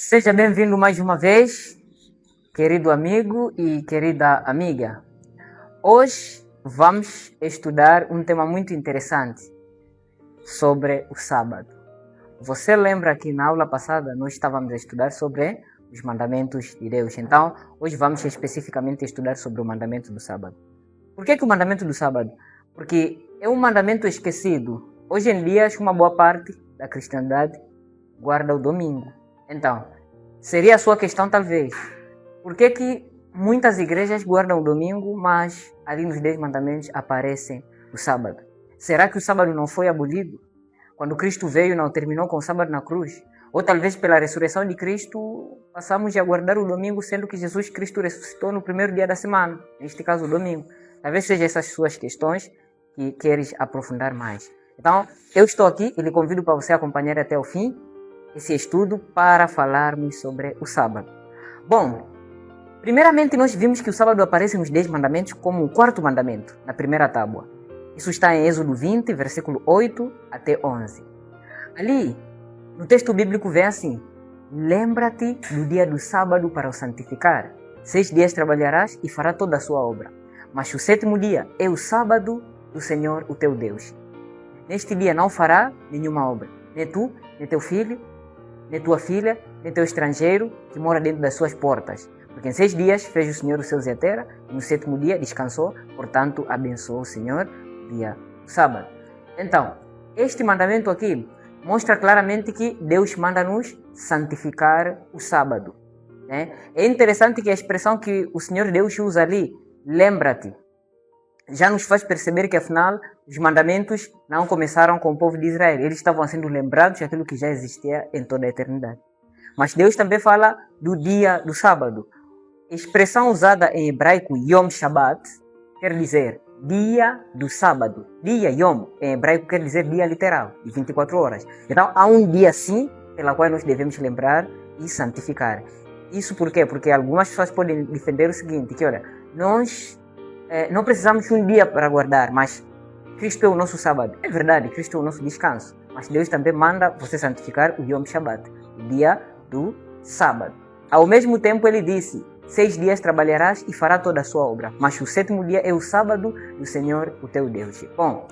Seja bem-vindo mais uma vez, querido amigo e querida amiga. Hoje vamos estudar um tema muito interessante sobre o sábado. Você lembra que na aula passada nós estávamos a estudar sobre os mandamentos de Deus. Então, hoje vamos especificamente estudar sobre o mandamento do sábado. Por que o mandamento do sábado? Porque é um mandamento esquecido. Hoje em dia, acho que uma boa parte da cristandade guarda o domingo. Então, seria a sua questão talvez. Por que muitas igrejas guardam o domingo, mas ali nos 10 mandamentos aparece o sábado? Será que o sábado não foi abolido? Quando Cristo veio, não terminou com o sábado na cruz? Ou talvez pela ressurreição de Cristo, passamos a guardar o domingo, sendo que Jesus Cristo ressuscitou no primeiro dia da semana, neste caso o domingo. Talvez sejam essas suas questões que queres aprofundar mais. Então, eu estou aqui e lhe convido para você acompanhar até o fim esse estudo para falarmos sobre o sábado. Bom, primeiramente nós vimos que o sábado aparece nos 10 mandamentos como o quarto mandamento, na primeira tábua. Isso está em Êxodo 20, versículo 8 até 11. Ali, no texto bíblico vem assim: lembra-te do dia do sábado para o santificar. 6 dias trabalharás e farás toda a sua obra. Mas o 7º dia é o sábado do Senhor, o teu Deus. Neste dia não fará nenhuma obra, nem tu, nem teu filho, nem tua filha, nem teu estrangeiro que mora dentro das suas portas. Porque em 6 dias fez o Senhor os céus e a terra, e no 7º dia descansou, portanto abençoou o Senhor o dia do sábado. Então, este mandamento aqui mostra claramente que Deus manda-nos santificar o sábado. Né? É interessante que a expressão que o Senhor Deus usa ali, lembra-te, já nos faz perceber que afinal os mandamentos não começaram com o povo de Israel. Eles estavam sendo lembrados daquilo que já existia em toda a eternidade. Mas Deus também fala do dia do sábado. A expressão usada em hebraico Yom Shabbat quer dizer dia do sábado. Dia Yom em hebraico quer dizer dia literal, de 24 horas. Então há um dia sim pela qual nós devemos lembrar e santificar. Isso por quê? Porque algumas pessoas podem defender o seguinte, que olha, nós não precisamos de um dia para guardar, mas Cristo é o nosso sábado. É verdade, Cristo é o nosso descanso. Mas Deus também manda você santificar o Yom Shabbat, o dia do sábado. Ao mesmo tempo ele disse, 6 dias trabalharás e farás toda a sua obra. Mas o 7º dia é o sábado do Senhor, o teu Deus. Bom,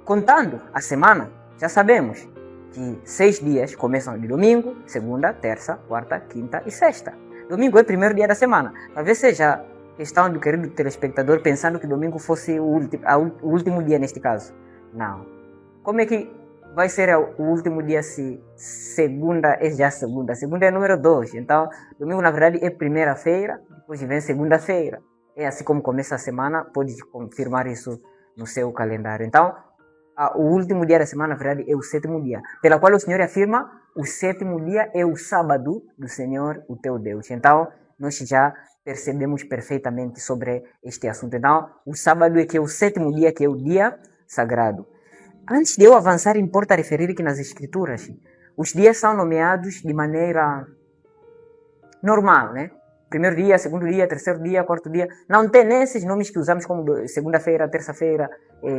contando a semana, já sabemos que 6 dias começam de domingo, segunda, terça, quarta, quinta e sexta. Domingo é o primeiro dia da semana. Talvez seja questão do querido telespectador pensando que domingo fosse o último dia neste caso. Não. Como é que vai ser o último dia se segunda é já segunda? Segunda é número 2. Então, domingo na verdade é primeira-feira, depois vem segunda-feira. É assim como começa a semana, pode confirmar isso no seu calendário. Então, o último dia da semana na verdade é o 7º dia, pela qual o Senhor afirma, o 7º dia é o sábado do Senhor, o teu Deus. Então, nós já percebemos perfeitamente sobre este assunto. Então, o sábado é que é o 7º dia, que é o dia sagrado. Antes de eu avançar, importa referir que nas Escrituras, os dias são nomeados de maneira normal, né? Primeiro dia, segundo dia, terceiro dia, quarto dia. Não tem esses nomes que usamos como segunda-feira, terça-feira,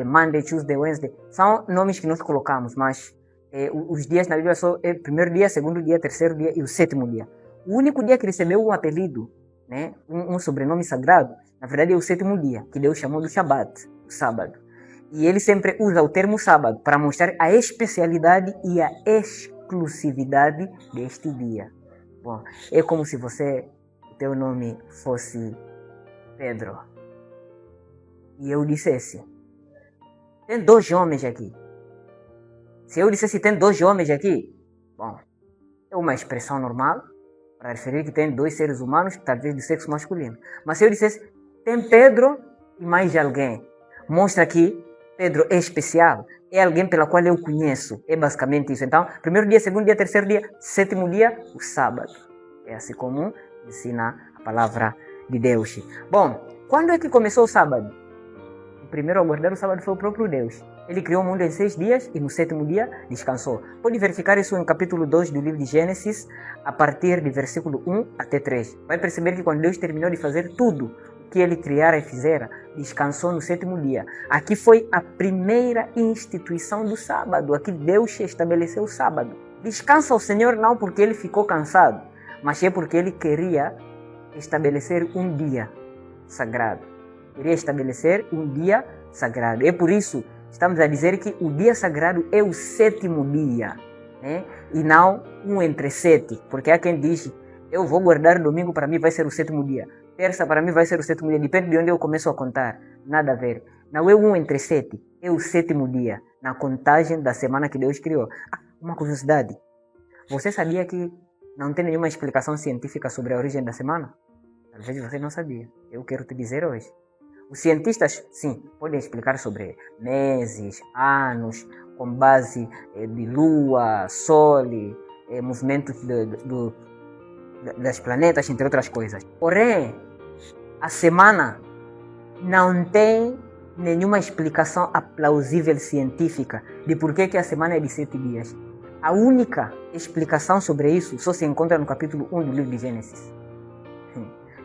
Monday, Tuesday, Wednesday. São nomes que nós colocamos, mas os dias na Bíblia são primeiro dia, segundo dia, terceiro dia e o 7º dia. O único dia que recebeu um apelido, né, um sobrenome sagrado, na verdade é o 7º dia, que Deus chamou do Shabbat, o sábado. E ele sempre usa o termo sábado para mostrar a especialidade e a exclusividade deste dia. Bom, é como se o teu nome fosse Pedro. E eu dissesse, tem 2 homens aqui. Se eu dissesse tem 2 homens aqui, bom, é uma expressão normal para referir que tem 2 seres humanos, talvez do sexo masculino. Mas se eu dissesse, tem Pedro e mais alguém, mostra que Pedro é especial, é alguém pela qual eu conheço. É basicamente isso. Então, primeiro dia, segundo dia, terceiro dia, 7º dia, o sábado. É assim como ensina a palavra de Deus. Bom, quando é que começou o sábado? O primeiro a guardar o sábado foi o próprio Deus. Ele criou o mundo em 6 dias e no 7º dia descansou. Pode verificar isso no capítulo 2 do livro de Gênesis, a partir de versículo 1 até 3. Vai perceber que quando Deus terminou de fazer tudo que ele criara e fizera, descansou no 7º dia. Aqui foi a primeira instituição do sábado. Aqui Deus estabeleceu o sábado. Descansa o Senhor não porque ele ficou cansado, mas é porque ele queria estabelecer um dia sagrado. Queria estabelecer um dia sagrado. É por isso estamos a dizer que o dia sagrado é o 7º dia, né? E não um entre 7, porque há quem diz, eu vou guardar domingo, para mim vai ser o 7º dia. Terça para mim vai ser o 7º dia, depende de onde eu começo a contar. Nada a ver. Não é um entre 7, é o 7º dia, na contagem da semana que Deus criou. Uma curiosidade. Você sabia que não tem nenhuma explicação científica sobre a origem da semana? Talvez você não sabia. Eu quero te dizer hoje. Os cientistas, sim, podem explicar sobre meses, anos, com base de lua, sol, movimentos das planetas, entre outras coisas. Porém, a semana não tem nenhuma explicação plausível científica de por que a semana é de 7 dias. A única explicação sobre isso só se encontra no capítulo 1 do livro de Gênesis.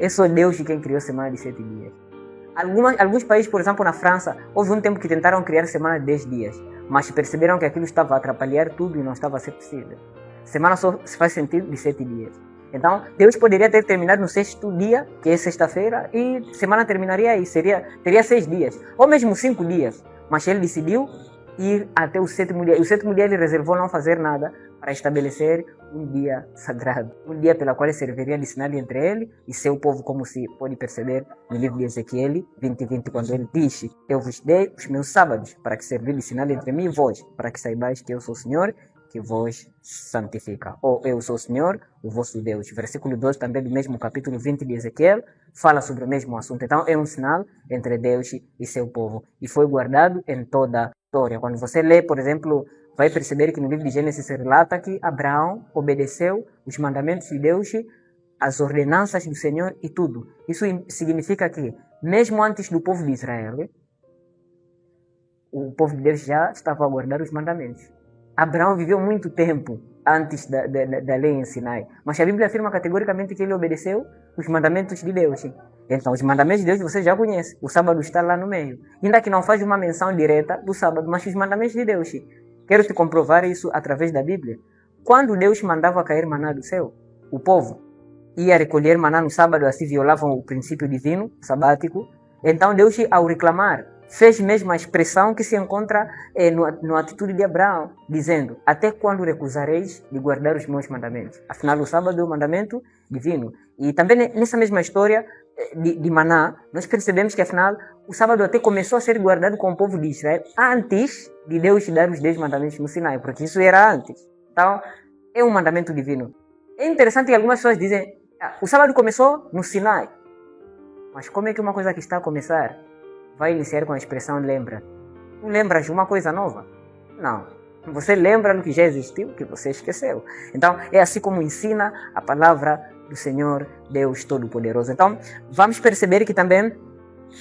É só Deus quem criou a semana de 7 dias. Alguns países, por exemplo, na França, houve um tempo que tentaram criar semana de 10 dias, mas perceberam que aquilo estava a atrapalhar tudo e não estava a ser possível. Semana só faz sentido de 7 dias. Então, Deus poderia ter terminado no 6º dia, que é sexta-feira, e semana terminaria aí, teria 6 dias, ou mesmo 5 dias, mas ele decidiu ir até o 7º dia. E o 7º dia ele reservou não fazer nada para estabelecer um dia sagrado. Um dia pela qual serviria de sinal entre ele e seu povo, como se pode perceber no livro de Ezequiel 20:20, quando ele diz, eu vos dei os meus sábados para que servir de sinal entre mim e vós, para que saibais que eu sou o Senhor, que vos santifica. Ou eu sou o Senhor, o vosso Deus. Versículo 12 também do mesmo capítulo 20 de Ezequiel fala sobre o mesmo assunto. Então é um sinal entre Deus e seu povo. E foi guardado em toda a história. Quando você lê, por exemplo, vai perceber que no livro de Gênesis se relata que Abraão obedeceu os mandamentos de Deus, as ordenanças do Senhor e tudo. Isso significa que, mesmo antes do povo de Israel, o povo de Deus já estava a guardar os mandamentos. Abraão viveu muito tempo antes da lei em Sinai, mas a Bíblia afirma categoricamente que ele obedeceu os mandamentos de Deus. Então, os mandamentos de Deus você já conhece, o sábado está lá no meio. Ainda que não faz uma menção direta do sábado, mas os mandamentos de Deus. Quero te comprovar isso através da Bíblia. Quando Deus mandava cair maná do céu, o povo ia recolher maná no sábado, assim violavam o princípio divino, sabático. Então Deus, ao reclamar, fez mesmo a expressão que se encontra na atitude de Abraão, dizendo, até quando recusareis de guardar os meus mandamentos? Afinal, o sábado é o mandamento divino. E também nessa mesma história de maná, nós percebemos que afinal o sábado até começou a ser guardado com o povo de Israel antes de Deus dar os 10 mandamentos no Sinai, porque isso era antes. Então, é um mandamento divino. É interessante que algumas pessoas dizem, o sábado começou no Sinai. Mas como é que uma coisa que está a começar vai iniciar com a expressão lembra? Tu lembras de uma coisa nova? Não. Você lembra do que já existiu, que você esqueceu. Então, é assim como ensina a palavra do Senhor Deus Todo-Poderoso. Então, vamos perceber que também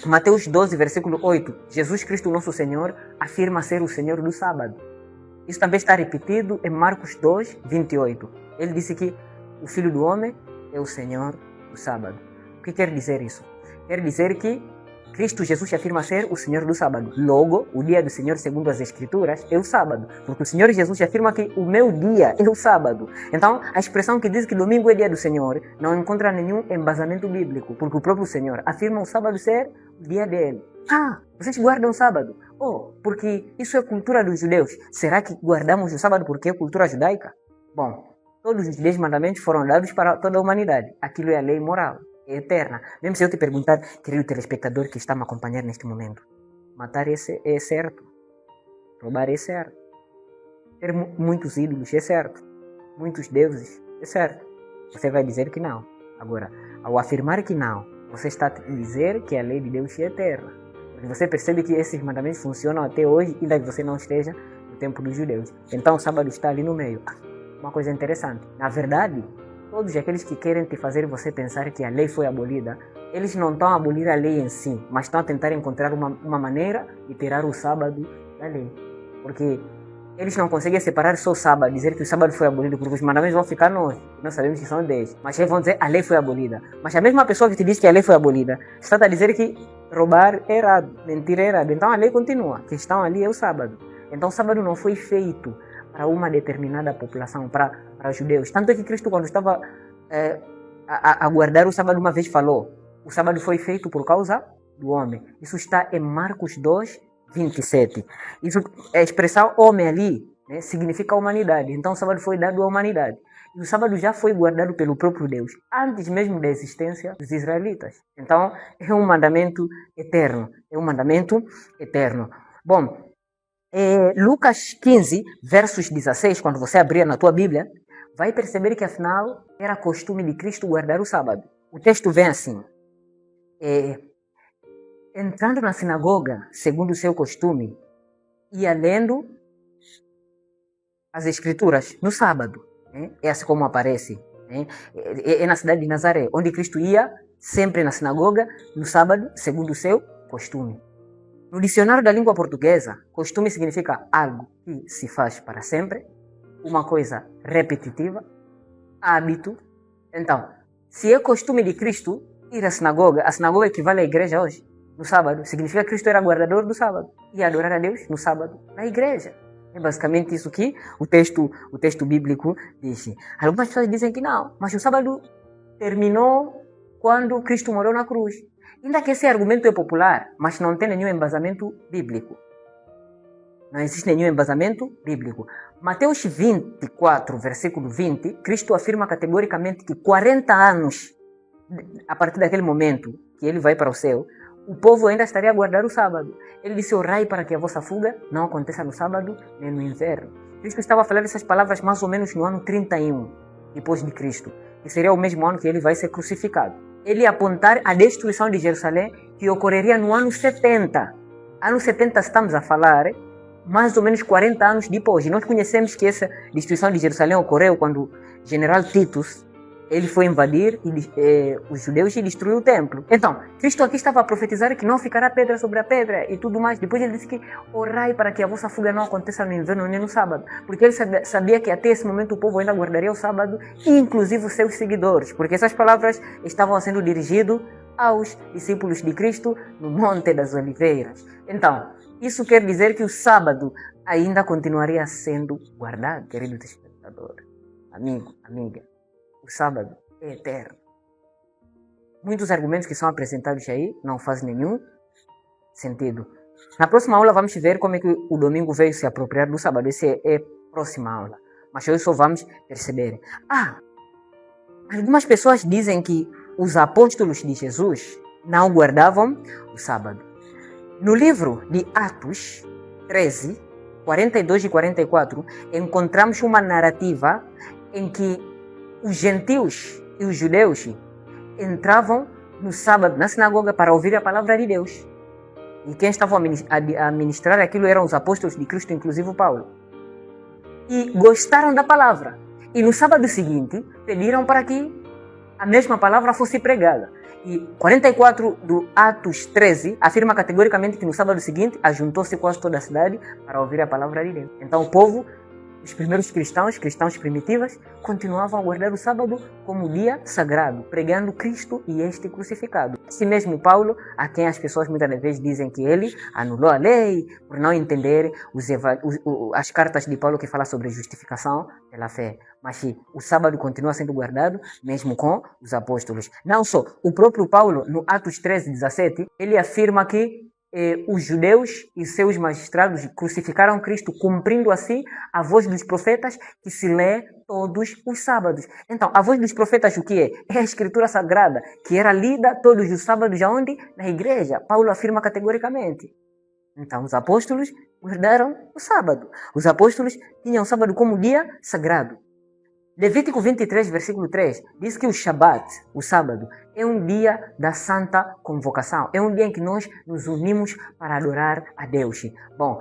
Mateus 12, versículo 8, Jesus Cristo, nosso Senhor, afirma ser o Senhor do sábado. Isso também está repetido em Marcos 2, 28. Ele disse que o Filho do Homem é o Senhor do sábado. O que quer dizer isso? Quer dizer que Cristo Jesus afirma ser o Senhor do sábado. Logo, o dia do Senhor, segundo as Escrituras, é o sábado. Porque o Senhor Jesus afirma que o meu dia é o sábado. Então, a expressão que diz que domingo é dia do Senhor não encontra nenhum embasamento bíblico. Porque o próprio Senhor afirma o sábado ser o dia dele. Vocês guardam o sábado? Porque isso é cultura dos judeus. Será que guardamos o sábado porque é cultura judaica? Bom, todos os 10 mandamentos foram dados para toda a humanidade. Aquilo é a lei moral. É eterna. Mesmo se eu te perguntar, querido telespectador que está me acompanhando neste momento, matar é certo, roubar é certo, ter muitos ídolos é certo, muitos deuses é certo. Você vai dizer que não. Agora, ao afirmar que não, você está a dizer que a lei de Deus é eterna. Porque você percebe que esses mandamentos funcionam até hoje, ainda que você não esteja no tempo dos judeus. Então o sábado está ali no meio. Uma coisa interessante. Na verdade, todos aqueles que querem te fazer você pensar que a lei foi abolida, eles não estão a abolir a lei em si, mas estão a tentar encontrar uma maneira de tirar o sábado da lei. Porque eles não conseguem separar só o sábado, dizer que o sábado foi abolido, porque os mandamentos vão ficar nós sabemos que são 10. Mas eles vão dizer que a lei foi abolida. Mas a mesma pessoa que te diz que a lei foi abolida, está a dizer que roubar é errado, mentir é errado. Então a lei continua, a questão ali é o sábado. Então o sábado não foi feito para uma determinada população, para os judeus. Tanto é que Cristo, quando estava a guardar o sábado uma vez falou: o sábado foi feito por causa do homem. Isso está em Marcos 2, 27. Isso, a expressão homem ali, né, significa humanidade. Então o sábado foi dado à humanidade. E o sábado já foi guardado pelo próprio Deus, antes mesmo da existência dos israelitas. Então é um mandamento eterno. É um mandamento eterno. Bom, Lucas 15, versos 16, quando você abrir na tua Bíblia, vai perceber que afinal era costume de Cristo guardar o sábado. O texto vem assim: entrando na sinagoga, segundo o seu costume, ia lendo as escrituras no sábado. É assim como aparece. É na cidade de Nazaré, onde Cristo ia sempre na sinagoga, no sábado, segundo o seu costume. No dicionário da língua portuguesa, costume significa algo que se faz para sempre, uma coisa repetitiva, hábito. Então, se é costume de Cristo ir à sinagoga, a sinagoga equivale à igreja hoje, no sábado, significa que Cristo era guardador do sábado e adorar a Deus no sábado, na igreja. É basicamente isso que o texto bíblico diz. Algumas pessoas dizem que não, mas o sábado terminou quando Cristo morreu na cruz. Ainda que esse argumento é popular, mas não tem nenhum embasamento bíblico. Não existe nenhum embasamento bíblico. Mateus 24, versículo 20, Cristo afirma categoricamente que 40 anos, a partir daquele momento que ele vai para o céu, o povo ainda estaria a guardar o sábado. Ele disse: orai para que a vossa fuga não aconteça no sábado nem no inverno. Cristo estava a falar essas palavras mais ou menos no ano 31, depois de Cristo, que seria o mesmo ano que ele vai ser crucificado. Ele ia apontar a destruição de Jerusalém, que ocorreria no ano 70. Ano 70 estamos a falar, mais ou menos 40 anos depois. E nós conhecemos que essa destruição de Jerusalém ocorreu quando o general Titus ele foi invadir os judeus e destruiu o templo. Então, Cristo aqui estava a profetizar que não ficará pedra sobre a pedra e tudo mais. Depois ele disse que orai para que a vossa fuga não aconteça no inverno nem no sábado. Porque ele sabia que até esse momento o povo ainda guardaria o sábado, inclusive os seus seguidores. Porque essas palavras estavam sendo dirigidas aos discípulos de Cristo no Monte das Oliveiras. Então, isso quer dizer que o sábado ainda continuaria sendo guardado, querido espectador, amigo, amiga. O sábado é eterno. Muitos argumentos que são apresentados aí não fazem nenhum sentido. Na próxima aula vamos ver como é que o domingo veio se apropriar do sábado. Essa é a próxima aula. Mas hoje só vamos perceber. Algumas pessoas dizem que os apóstolos de Jesus não guardavam o sábado. No livro de Atos 13, 42 e 44, encontramos uma narrativa em que os gentios e os judeus entravam no sábado na sinagoga para ouvir a palavra de Deus. E quem estava a ministrar aquilo eram os apóstolos de Cristo, inclusive o Paulo. E gostaram da palavra. E no sábado seguinte, pediram para que a mesma palavra fosse pregada. E 44 do Atos 13 afirma categoricamente que no sábado seguinte ajuntou-se quase toda a cidade para ouvir a palavra de Deus. Então o povo, os primeiros cristãos primitivos, continuavam a guardar o sábado como dia sagrado, pregando Cristo e este crucificado. Esse mesmo Paulo, a quem as pessoas muitas vezes dizem que ele anulou a lei por não entender as cartas de Paulo que falam sobre justificação pela fé. Mas sim, o sábado continua sendo guardado mesmo com os apóstolos. Não só, o próprio Paulo, no Atos 13, 17, ele afirma que os judeus e seus magistrados crucificaram Cristo, cumprindo assim a voz dos profetas que se lê todos os sábados. Então, a voz dos profetas o que é? É a escritura sagrada, que era lida todos os sábados, aonde? Na igreja. Paulo afirma categoricamente. Então, os apóstolos guardaram o sábado. Os apóstolos tinham o sábado como dia sagrado. Levítico 23, versículo 3, diz que o Shabat, o sábado, é um dia da santa convocação. É um dia em que nós nos unimos para adorar a Deus. Bom,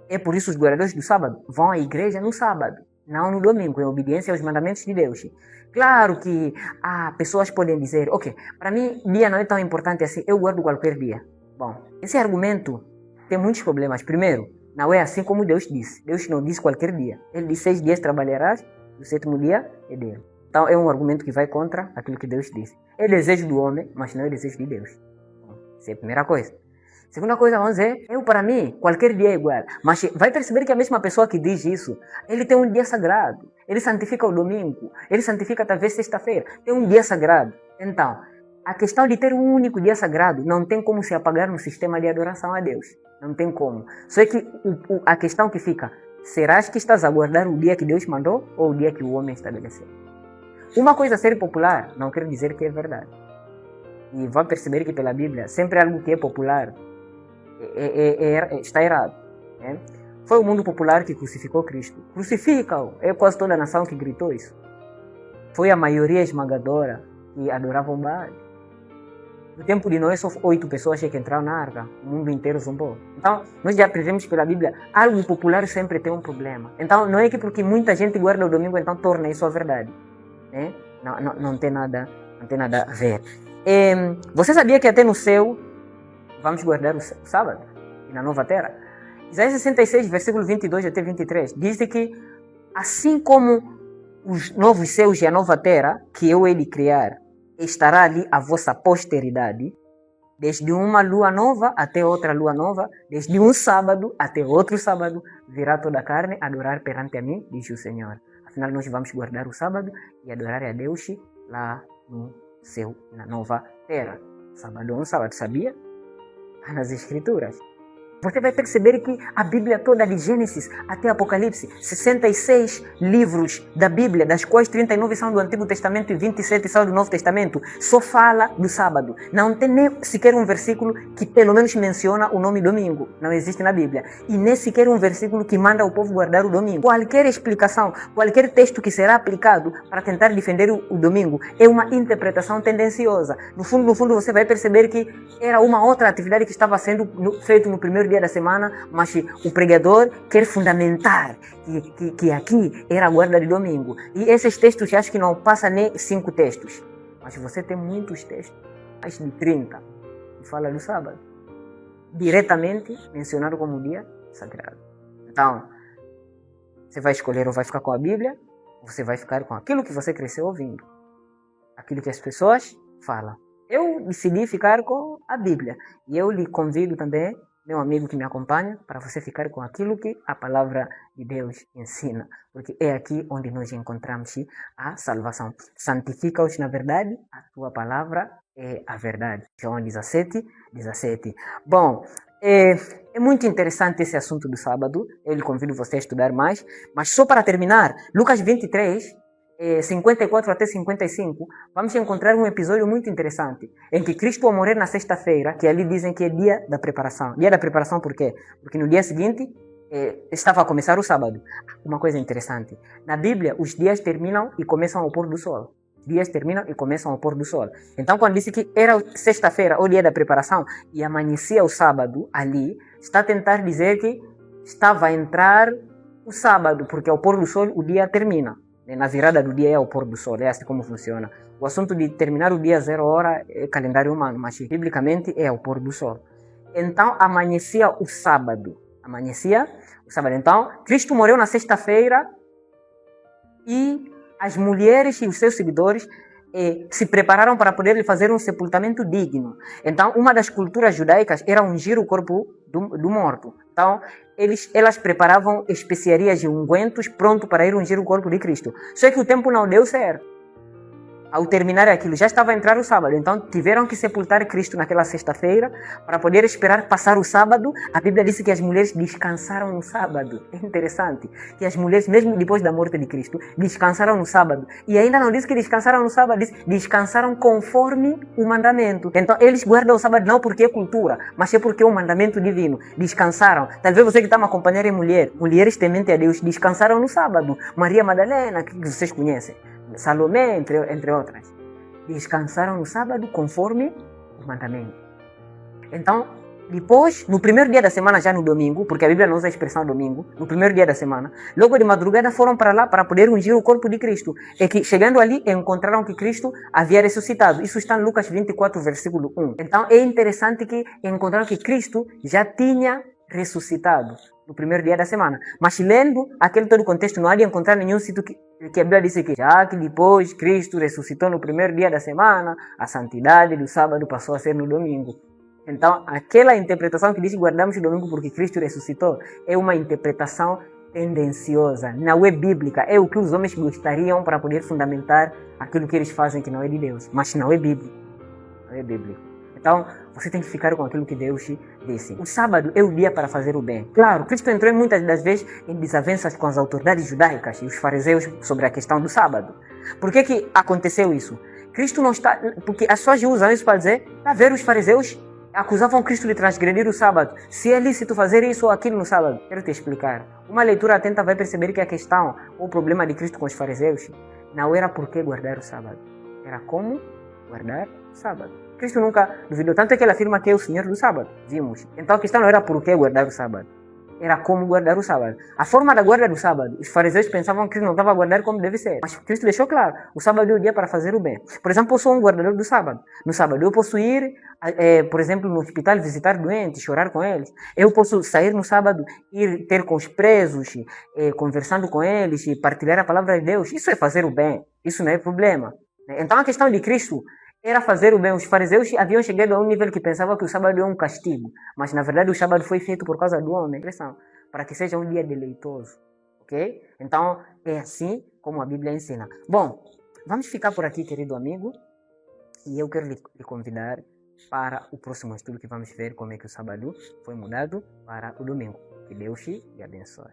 é por isso os guardadores do sábado vão à igreja no sábado, não no domingo, em obediência aos mandamentos de Deus. Claro que pessoas podem dizer, ok, para mim dia não é tão importante assim, eu guardo qualquer dia. Bom, esse argumento tem muitos problemas. Primeiro, não é assim como Deus disse. Deus não disse qualquer dia. Ele disse 6 dias trabalharás, o 7º dia é dele. Então é um argumento que vai contra aquilo que Deus disse. É desejo do homem, mas não é desejo de Deus. Essa é a primeira coisa. Segunda coisa, vamos dizer, para mim, qualquer dia é igual. Mas vai perceber que a mesma pessoa que diz isso, ele tem um dia sagrado. Ele santifica o domingo. Ele santifica talvez sexta-feira. Tem um dia sagrado. Então, a questão de ter um único dia sagrado não tem como se apagar no sistema de adoração a Deus. Não tem como. Só que a questão que fica, serás que estás a guardar o dia que Deus mandou ou o dia que o homem estabeleceu? Uma coisa ser popular não quer dizer que é verdade. E vão perceber que pela Bíblia, sempre algo que é popular está errado. Né? Foi o mundo popular que crucificou Cristo. Crucifica-o! É quase toda a nação que gritou isso. Foi a maioria esmagadora que adorava o Baal. No tempo de Noé, só 8 pessoas que entraram na arca. O mundo inteiro zombou. Então, nós já aprendemos pela Bíblia, algo popular sempre tem um problema. Então, não é que porque muita gente guarda o domingo, então torna isso a verdade. Né? Não tem nada a ver. Você sabia que até no céu vamos guardar o sábado? E na nova terra? Isaías 66, versículo 22 até 23, diz que assim como os novos céus e a nova terra, que eu hei de criar, estará ali a vossa posteridade, desde uma lua nova até outra lua nova, desde um sábado até outro sábado, virá toda a carne adorar perante a mim, diz o Senhor. Afinal, nós vamos guardar o sábado e adorar a Deus lá no céu, na nova terra. Sábado é um sábado, sabia? Está nas Escrituras. Você vai perceber que a Bíblia toda, de Gênesis até Apocalipse, 66 livros da Bíblia, das quais 39 são do Antigo Testamento e 27 são do Novo Testamento, só fala do sábado. Não tem nem sequer um versículo que pelo menos menciona o nome domingo. Não existe na Bíblia. E nem sequer um versículo que manda o povo guardar o domingo. Qualquer explicação, qualquer texto que será aplicado para tentar defender o domingo é uma interpretação tendenciosa. No fundo, você vai perceber que era uma outra atividade que estava sendo feita no primeiro dia da semana, mas o pregador quer fundamentar que aqui era a guarda de domingo. E esses textos, acho que não passam nem 5 textos. Mas você tem muitos textos, mais de 30, que falam do sábado. Diretamente mencionado como dia sagrado. Então, você vai escolher ou vai ficar com a Bíblia, ou você vai ficar com aquilo que você cresceu ouvindo. Aquilo que as pessoas falam. Eu decidi ficar com a Bíblia. E eu lhe convido também, meu amigo que me acompanha, para você ficar com aquilo que a palavra de Deus ensina. Porque é aqui onde nós encontramos a salvação. Santifica-os na verdade, a tua palavra é a verdade. João 17. Bom, é muito interessante esse assunto do sábado. Eu lhe convido você a estudar mais. Mas só para terminar, Lucas 23... 54 até 55, vamos encontrar um episódio muito interessante, em que Cristo, ao morrer na sexta-feira, que ali dizem que é dia da preparação. Dia da preparação por quê? Porque no dia seguinte estava a começar o sábado. Uma coisa interessante, na Bíblia os dias terminam e começam ao pôr do sol. Dias terminam e começam ao pôr do sol. Então, quando disse que era sexta-feira, o dia da preparação, e amanhecia o sábado ali, está a tentar dizer que estava a entrar o sábado, porque ao pôr do sol o dia termina. Na virada do dia é o pôr do sol, é assim como funciona. O assunto de terminar o dia 0 hora é calendário humano, mas biblicamente é o pôr do sol. Então amanhecia o sábado. Então, Cristo morreu na sexta-feira e as mulheres e os seus seguidores se prepararam para poder lhe fazer um sepultamento digno. Então, uma das culturas judaicas era ungir o corpo do morto. Então, elas preparavam especiarias e ungüentos pronto para ir ungir o corpo de Cristo. Só que o tempo não deu certo. Ao terminar aquilo, já estava a entrar o sábado. Então, tiveram que sepultar Cristo naquela sexta-feira para poder esperar passar o sábado. A Bíblia diz que as mulheres descansaram no sábado. É interessante que as mulheres, mesmo depois da morte de Cristo, descansaram no sábado. E ainda não diz que descansaram no sábado, diz descansaram conforme o mandamento. Então, eles guardam o sábado não porque é cultura, mas é porque é um mandamento divino. Descansaram. Talvez você que está me acompanhando é mulher. Mulheres tementes a Deus descansaram no sábado. Maria Madalena, que vocês conhecem. Salomé, entre outras, descansaram no sábado conforme o mandamento. Então, depois, no primeiro dia da semana, já no domingo, porque a Bíblia não usa a expressão domingo, no primeiro dia da semana, logo de madrugada foram para lá para poder ungir o corpo de Cristo. E que, chegando ali, encontraram que Cristo havia ressuscitado. Isso está em Lucas 24, versículo 1. Então, é interessante que encontraram que Cristo já tinha ressuscitado no primeiro dia da semana. Mas lendo aquele todo o contexto, não há de encontrar nenhum sítio que a Bíblia diz que já que depois Cristo ressuscitou no primeiro dia da semana, a santidade do sábado passou a ser no domingo. Então, aquela interpretação que diz que guardamos o domingo porque Cristo ressuscitou é uma interpretação tendenciosa, não é bíblica. É o que os homens gostariam para poder fundamentar aquilo que eles fazem que não é de Deus. Mas não é bíblico. Não é bíblico. Então, você tem que ficar com aquilo que Deus te disse. O sábado é o dia para fazer o bem. Claro, Cristo entrou muitas das vezes em desavenças com as autoridades judaicas e os fariseus sobre a questão do sábado. Por que aconteceu isso? Cristo não está... Porque as pessoas usam isso para dizer, para ver os fariseus acusavam Cristo de transgredir o sábado. Se é lícito fazer isso ou aquilo no sábado. Quero te explicar. Uma leitura atenta vai perceber que a questão, ou o problema de Cristo com os fariseus, não era por que guardar o sábado. Era como guardar o sábado. Cristo nunca duvidou. Tanto é que ele afirma que é o Senhor do sábado. Vimos. Então a questão não era por que guardar o sábado. Era como guardar o sábado. A forma da guarda do sábado, os fariseus pensavam que Cristo não estava a guardar como deve ser. Mas Cristo deixou claro, o sábado é o dia para fazer o bem. Por exemplo, eu sou um guardador do sábado. No sábado eu posso ir, por exemplo, no hospital visitar doentes, chorar com eles. Eu posso sair no sábado, ir ter com os presos, conversando com eles, partilhar a palavra de Deus. Isso é fazer o bem. Isso não é problema. Então a questão de Cristo era fazer o bem. Os fariseus haviam chegado a um nível que pensavam que o sábado é um castigo. Mas, na verdade, o sábado foi feito por causa do homem. Para que seja um dia deleitoso. Ok? Então, é assim como a Bíblia ensina. Bom, vamos ficar por aqui, querido amigo. E eu quero lhe convidar para o próximo estudo que vamos ver como é que o sábado foi mudado para o domingo. Que Deus te abençoe.